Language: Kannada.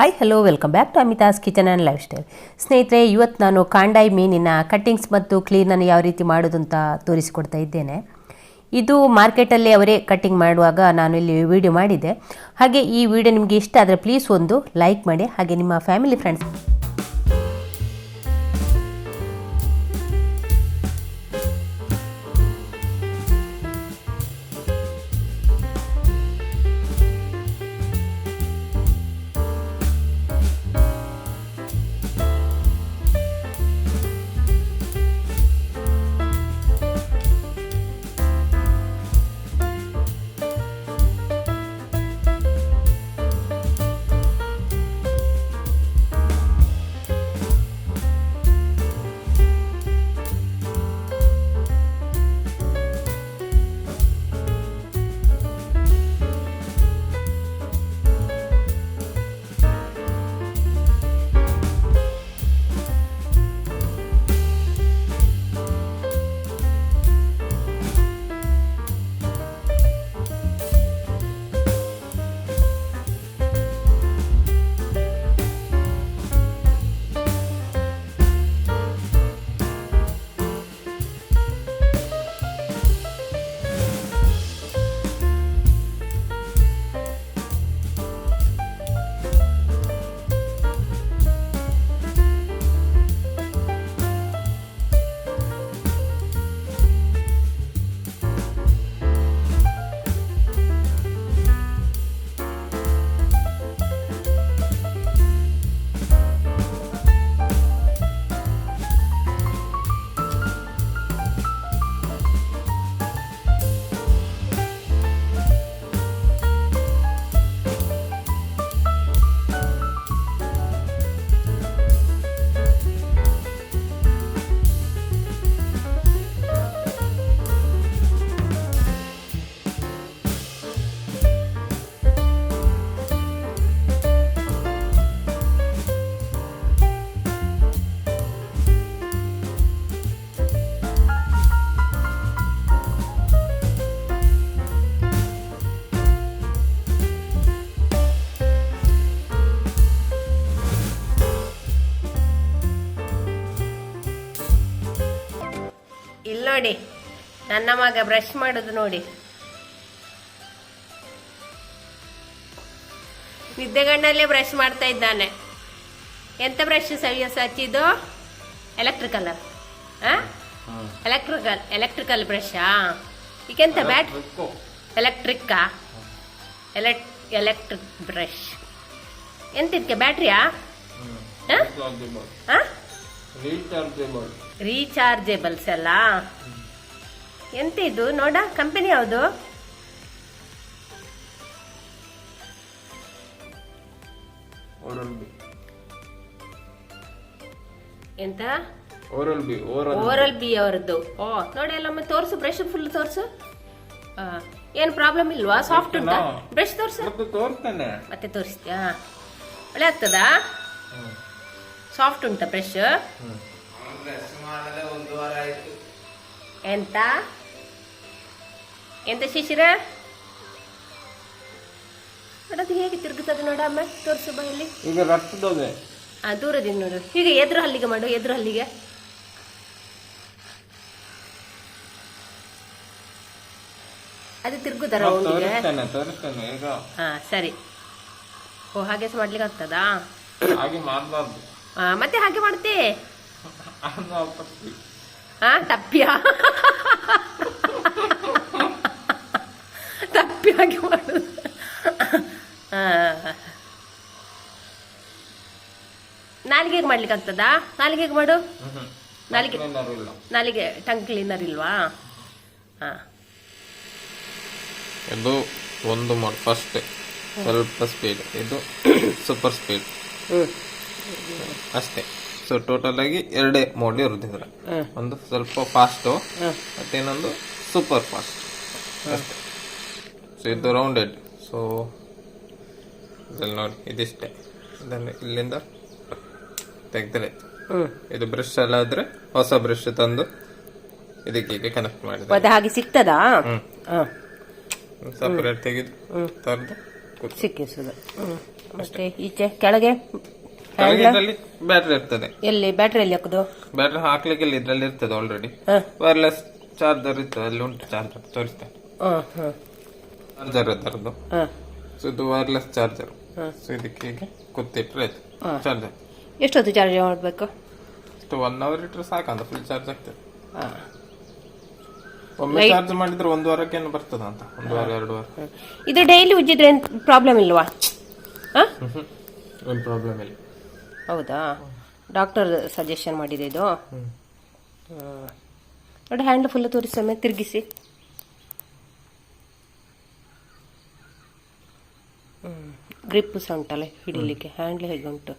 Hi hello welcome back to Amitha's kitchen and lifestyle. ಸ್ನೇಹಿತರೆ, ಇವತ್ತು ನಾನು ಕಾಂಡಾಯಿ ಮೀನಿನ ಕಟ್ಟಿಂಗ್ಸ್ ಮತ್ತು ಕ್ಲೀನನ್ನು ಯಾವ ರೀತಿ ಮಾಡೋದು ಅಂತ ತೋರಿಸಿಕೊಡ್ತಾ ಇದ್ದೇನೆ. ಇದು ಮಾರ್ಕೆಟಲ್ಲಿ ಅವರೇ ಕಟ್ಟಿಂಗ್ ಮಾಡುವಾಗ ನಾನು ಇಲ್ಲಿ ವಿಡಿಯೋ ಮಾಡಿದ್ದೆ. ಹಾಗೆ ಈ ವಿಡಿಯೋ ನಿಮಗೆ ಇಷ್ಟ ಆದರೆ ಪ್ಲೀಸ್ ಒಂದು ಲೈಕ್ ಮಾಡಿ, ಹಾಗೆ ನಿಮ್ಮ ಫ್ಯಾಮಿಲಿ ಫ್ರೆಂಡ್ಸ್ ನೋಡಿ, ನನ್ನ ಮಗ ಬ್ರಷ್ ಮಾಡೋದು ನೋಡಿ. ನಿದ್ದೆಗಣ್ಣಲ್ಲೇ ಬ್ರಷ್ ಮಾಡ್ತಾ ಇದ್ದಾನೆ. ಎಂತ ಬ್ರಷ್ ಹಚ್ಚಿದ್ದು? ಎಲೆಕ್ಟ್ರಿಕಲ್ ಎಲೆಕ್ಟ್ರಿಕಲ್ ಬ್ರಷಾ? ಈಗೆಂತ ಬ್ಯಾಟ್ರಿ ಎಲೆಕ್ಟ್ರಿಕ್ ಬ್ರಷ್ ಎಂತಿದ್ಕೆ ಬ್ಯಾಟ್ರಿಯಾ? ರೀಚಾರ್ಜೇಬಲ್ಸ್ ಅಲ್ಲ. ಎಂತ ಇದು ನೋಡ, ಕಂಪನಿ ಯಾವುದು? ಎಂತ? ಓರಲ್ ಬಿ ಅವರದ್ದು. ಓ ನೋಡಿ, ಎಲ್ಲ ತೋರ್ಸು, ಬ್ರಷ್ ಫುಲ್ ತೋರ್ಸು. ಏನ್ ಪ್ರಾಬ್ಲಮ್ ಇಲ್ವಾ? ಸಾಫ್ಟ್ ಉಂಟಾ ಬ್ರಷ್? ತೋರ್ಸು. ಮತ್ತೆ ತೋರಿಸ್ತೀಯಾ? ಒಳ್ಳೆ ಆಗ್ತದಾ? ಸಾಫ್ಟ್ ಉಂಟಾ ಬ್ರಷ್? ಎಂತ ಎಂತ ಶಿಶಿರ ನೋಡದು ಹೇಗೆ ತಿರುಗುತ್ತದೆ ನೋಡ. ಅಮ್ಮ ತೋರಿಸು ಬಾ ಇಲ್ಲಿ. ದೂರದಿಂದ ನೋಡು. ಹೀಗೆ ಎದುರು ಹಲ್ಲಿಗೆ ಮಾಡು, ಎದುರು ಹಲ್ಲಿಗೆ. ಅದು ತಿರುಗುದಾರ ಅವನಿಗೆ? ಹಾ ಸರಿ. ಓ ಹಾಗೆ ಮಾಡ್ಲಿಕ್ಕೆ ಆಗ್ತದಾ? ಮತ್ತೆ ಹಾಗೆ ಮಾಡ್ತೆ? ತಪ್ಪಿಯ ತಪ್ಪಿ ಹಾಗೆ ಮಾಡುದು. ನಾಲಿಗೆಗೆ ಮಾಡ್ಲಿಕ್ಕೆ ಆಗ್ತದಾ? ನಾಲಿಗೆಗೆ ಮಾಡು. ನಾಲಿಗೆ ಟಂಗ್ ಕ್ಲೀನರ್ ಇಲ್ವಾ? ಇದು ಒಂದು ಫಸ್ಟ್ ಸ್ವಲ್ಪ ಸ್ಪೀಡ್, ಇದು ಸೂಪರ್ ಸ್ಪೀಡ್ ಅಷ್ಟೇ. ಸೊ ಟೋಟಲ್ ಆಗಿ ಎರಡೇ ಮೋಡ್ ಇರುತ್ತೆ ಇದ್ರ. ಒಂದು ಸ್ವಲ್ಪ ಫಾಸ್ಟ್, ಮತ್ತೆ ಇನ್ನೊಂದು ಸೂಪರ್ ಫಾಸ್ಟ್ ಅಷ್ಟೇ. ಸೊ ಇದು ರೌಂಡೆಡ್. ಸೊ ಇದ್ರಲ್ಲಿ ನೋಡಿ, ಇದಿಷ್ಟೇ. ಇದನ್ನು ಇಲ್ಲಿಂದ ತೆಗ್ದ್ರೆ ಇದು ಬ್ರಷ್ ಎಲ್ಲ ಆದ್ರೆ ಹೊಸ ಬ್ರಷ್ ತಂದು ಇದಕ್ಕೆ ಕನೆಕ್ಟ್ ಮಾಡಿದ್ರೆ ಹಾಗೆ ಸಿಗ್ತದಾ? ಸಪರೇಟ್ ತೆಗೆದು ತರದು ಸಿಕ್ಕಿಸೋದು. ಮತ್ತೆ ಈಚೆ ಕೆಳಗೆ ಕೆಳಗೆ ಇದರಲ್ಲಿ ಬ್ಯಾಟ್ರಿ ಇರ್ತದೆ. ಎಲ್ಲಿ ಬ್ಯಾಟ್ರಿ ಎಲ್ಲಿ ಹಾಕುದು? ಬ್ಯಾಟ್ರಿ ಹಾಕ್ಲಿಕ್ಕೆ ಇದ್ರಲ್ಲಿ ಇರ್ತದೆ ಆಲ್ರೆಡಿ. ಹ. ವೈರ್ಲೆಸ್ ಚಾರ್ಜರ್ ಇರ್ತದೆ, ಅಲ್ಲಿ ಉಂಟು ಚಾರ್ಜರ್ ತೋರಿಸ್ತೇನೆ. ಚಾರ್ಜರ್ ಅದರದ್ದು. ಸೊ ಇದು ವೈರ್ಲೆಸ್ ಚಾರ್ಜರ್. ಸೊ ಇದಕ್ಕೆ ಹೀಗೆ ಕುತ್ತಿಟ್ರೆ ಆಯ್ತು ಚಾರ್ಜರ್. ಎಷ್ಟೊತ್ತು ಚಾರ್ಜ್ ಮಾಡಬೇಕು? ಇಷ್ಟು 1 hour ಇಟ್ಟರೆ ಸಾಕಂತ ಫುಲ್ ಚಾರ್ಜ್ ಆಗ್ತದೆ. ಒಮ್ಮೆ ಚಾರ್ಜ್ ಮಾಡಿದ್ರೆ 1 ವಾರಕ್ಕೇನು ಬರ್ತದ ಅಂತ, 1 ವಾರ 2 ವಾರ. ಇದು ಡೈಲಿ ಉಜ್ಜಿದ್ರೆ ಪ್ರಾಬ್ಲಮ್ ಇಲ್ವಾ? ಏನು ಪ್ರಾಬ್ಲಮ್ ಇಲ್ಲ. ಹೌದಾ? ಡಾಕ್ಟರ್ ಸಜೆಷನ್ ಮಾಡಿದೆ ಇದು. ನೋಡಿ ಹ್ಯಾಂಡ್ ಫುಲ್ ತೋರಿಸೊಮ್ಮೆ ತಿರುಗಿಸಿ. ಗ್ರಿಪ್ ಸಹ ಉಂಟಲ್ಲ ಹಿಡಿಲಿಕ್ಕೆ, ಹ್ಯಾಂಡ್ಲ್ ಹೇಗೆ ಉಂಟು.